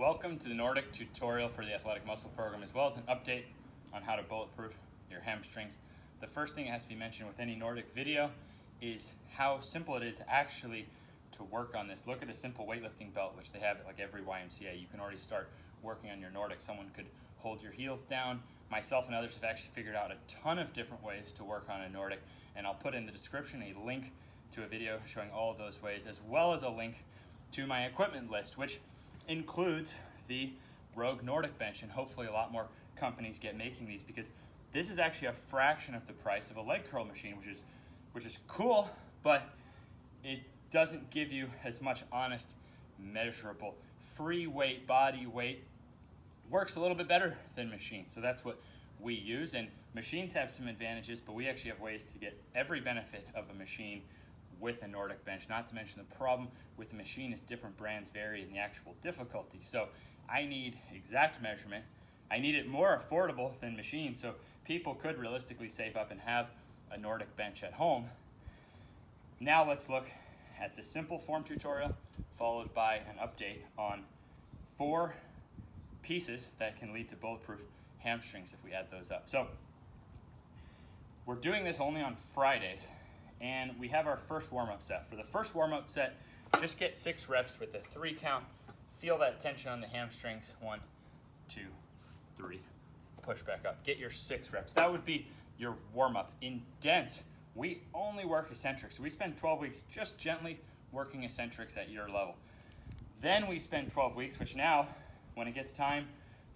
Welcome to the Nordic tutorial for the athletic muscle program, as well as an update on how to bulletproof your hamstrings. The first thing that has to be mentioned with any Nordic video is how simple it is actually to work on this. Look at a simple weightlifting belt, which they have at like every YMCA. You can already start working on your Nordic. Someone could hold your heels down. Myself and others have actually figured out a ton of different ways to work on a Nordic, and I'll put in the description a link to a video showing all of those ways, as well as a link to my equipment list, which includes the Rogue Nordic bench, and hopefully a lot more companies get making these, because this is actually a fraction of the price of a leg curl machine, which is cool, but it doesn't give you as much honest, measurable, free weight, body weight. Works a little bit better than machines, so that's what we use. And machines have some advantages, but we actually have ways to get every benefit of a machine with a Nordic bench. Not to mention the problem with the machine is different brands vary in the actual difficulty. So I need exact measurement. I need it more affordable than machines, so people could realistically save up and have a Nordic bench at home. Now let's look at the simple form tutorial, followed by an update on 4 pieces that can lead to bulletproof hamstrings if we add those up. So we're doing this only on Fridays, and we have our first warm-up set. For the first warm-up set, just get 6 reps with a 3 count. Feel that tension on the hamstrings. 1, 2, 3. Push back up. Get your 6 reps. That would be your warm-up. In dense, we only work eccentrics. We spend 12 weeks just gently working eccentrics at your level. Then we spend 12 weeks, which now, when it gets time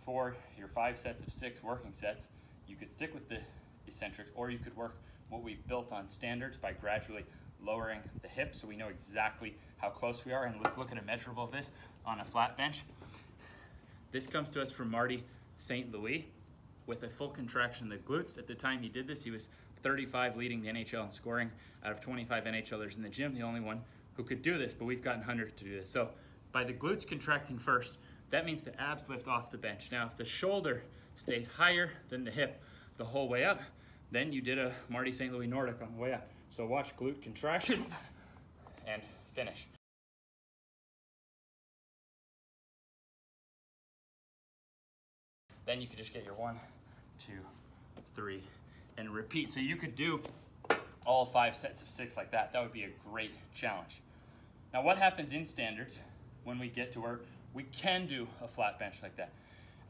for your 5 sets of 6 working sets, you could stick with the eccentrics, or you could work what we built on standards by gradually lowering the hips so we know exactly how close we are. And let's look at a measurable of this on a flat bench. This comes to us from Marty St. Louis with a full contraction of the glutes. At the time he did this, he was 35, leading the NHL in scoring out of 25 NHLers in the gym, the only one who could do this, but we've gotten hundreds to do this. So by the glutes contracting first, that means the abs lift off the bench. Now, if the shoulder stays higher than the hip the whole way up, then you did a Marty St. Louis Nordic on the way up. So watch glute contraction and finish. Then you could just get your 1, 2, 3, and repeat. So you could do all 5 sets of 6 like that. That would be a great challenge. Now, what happens in standards when we get to where we can do a flat bench like that?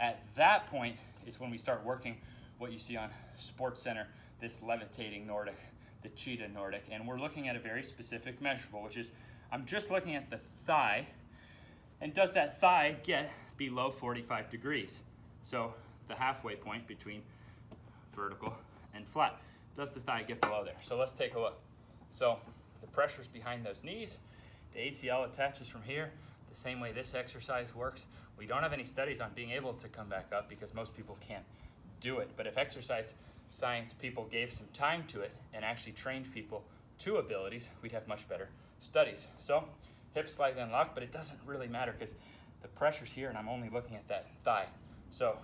At that point is when we start working what you see on Sports Center, this levitating Nordic, the cheetah Nordic, and we're looking at a very specific measurable, which is, I'm just looking at the thigh, and does that thigh get below 45 degrees? So the halfway point between vertical and flat. Does the thigh get below there? So let's take a look. So the pressure's behind those knees, the ACL attaches from here, the same way this exercise works. We don't have any studies on being able to come back up because most people can't do it. But if exercise science people gave some time to it and actually trained people to abilities, we'd have much better studies. So hips slightly unlocked, but it doesn't really matter because the pressure's here and I'm only looking at that thigh. So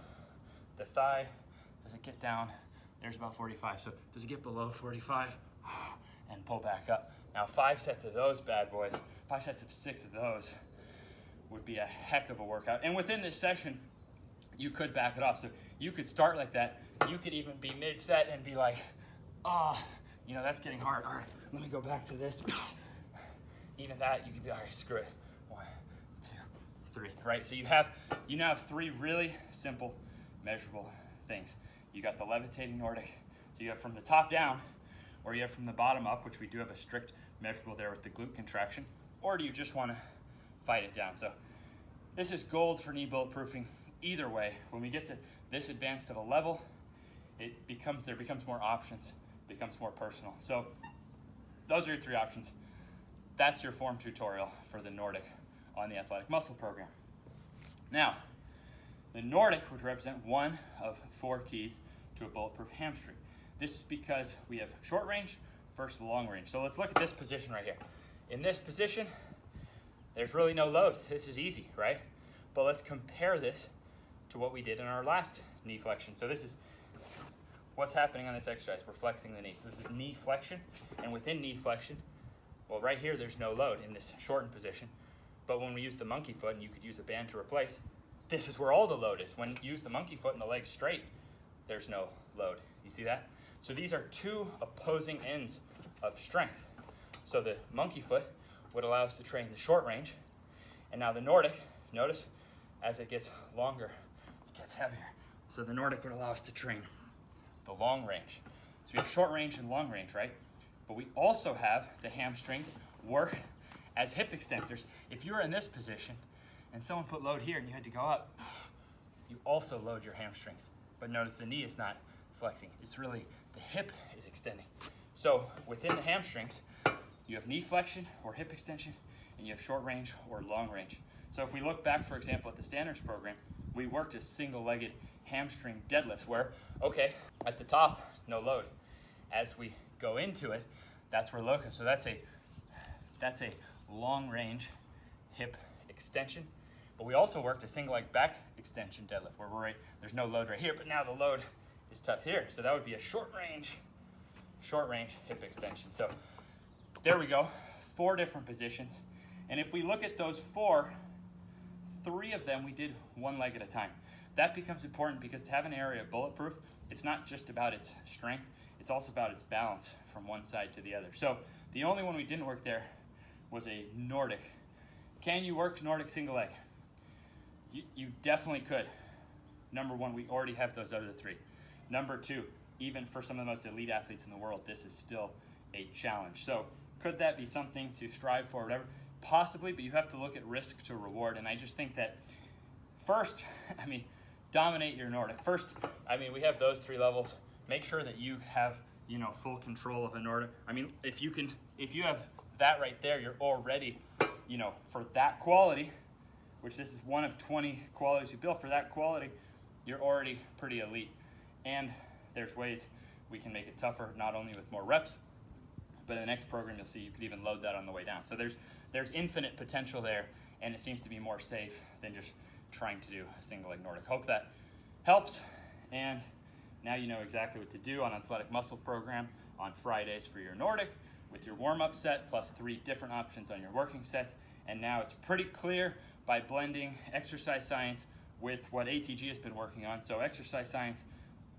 the thigh, does it get down? There's about 45. So does it get below 45? And pull back up. Now 5 sets of those bad boys, 5 sets of 6 of those would be a heck of a workout. And within this session, you could back it off. So you could start like that. You could even be mid-set and be like, oh, you know, that's getting hard. All right, let me go back to this. Even that, you could be, all right, screw it. 1, 2, 3, right? So you now have 3 really simple, measurable things. You got the levitating Nordic. So you have from the top down, or you have from the bottom up, which we do have a strict measurable there with the glute contraction, or do you just want to fight it down? So this is gold for knee bulletproofing. Either way, when we get to this advanced of a level, there becomes more options, becomes more personal. So those are your 3 options. That's your form tutorial for the Nordic on the athletic muscle program. Now, the Nordic would represent one of 4 keys to a bulletproof hamstring. This is because we have short range versus long range. So let's look at this position right here. In this position, there's really no load. This is easy, right? But let's compare this to what we did in our last knee flexion. So this is what's happening on this exercise. We're flexing the knee. So this is knee flexion, and within knee flexion, well, right here there's no load in this shortened position. But when we use the monkey foot, and you could use a band to replace, this is where all the load is. When you use the monkey foot and the legs straight, there's no load. You see that? So these are two opposing ends of strength. So the monkey foot would allow us to train the short range, and now the Nordic, notice, as it gets longer, it gets heavier. So the Nordic would allow us to train the long range. So we have short range and long range, right? But we also have the hamstrings work as hip extensors. If you were in this position and someone put load here and you had to go up, you also load your hamstrings. But notice the knee is not flexing. It's really the hip is extending. So within the hamstrings, you have knee flexion or hip extension, and you have short range or long range. So if we look back, for example, at the standards program, we worked a single-legged hamstring deadlift where, okay, at the top, no load. As we go into it, that's where load comes. So that's a long range hip extension. But we also worked a single leg back extension deadlift where there's no load right here, but now the load is tough here. So that would be a short range hip extension. So there we go, 4 different positions. And if we look at those 4, 3 of them we did one leg at a time. That becomes important because to have an area of bulletproof, it's not just about its strength, it's also about its balance from one side to the other. So the only one we didn't work there was a Nordic. Can you work Nordic single leg? You definitely could. Number 1, we already have those other 3. Number 2, even for some of the most elite athletes in the world, this is still a challenge. So could that be something to strive for, whatever? Possibly, but you have to look at risk to reward. And I just think that first, dominate your Nordic. First, we have those 3 levels. Make sure that you have, full control of a Nordic. If you have that right there, you're already, for that quality, which this is one of 20 qualities you built, for that quality, you're already pretty elite. And there's ways we can make it tougher, not only with more reps, but in the next program you'll see you could even load that on the way down. So there's infinite potential there, and it seems to be more safe than just trying to do a single leg Nordic. Hope that helps, and now you know exactly what to do on Athletic Muscle Program on Fridays for your Nordic with your warm-up set plus 3 different options on your working sets. And now it's pretty clear by blending exercise science with what ATG has been working on. So exercise science,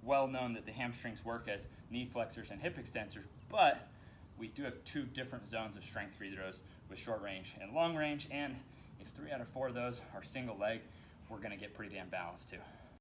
well known that the hamstrings work as knee flexors and hip extensors, but we do have 2 different zones of strength for those with short range and long range. And if 3 out of 4 of those are single leg, we're gonna get pretty damn balanced too.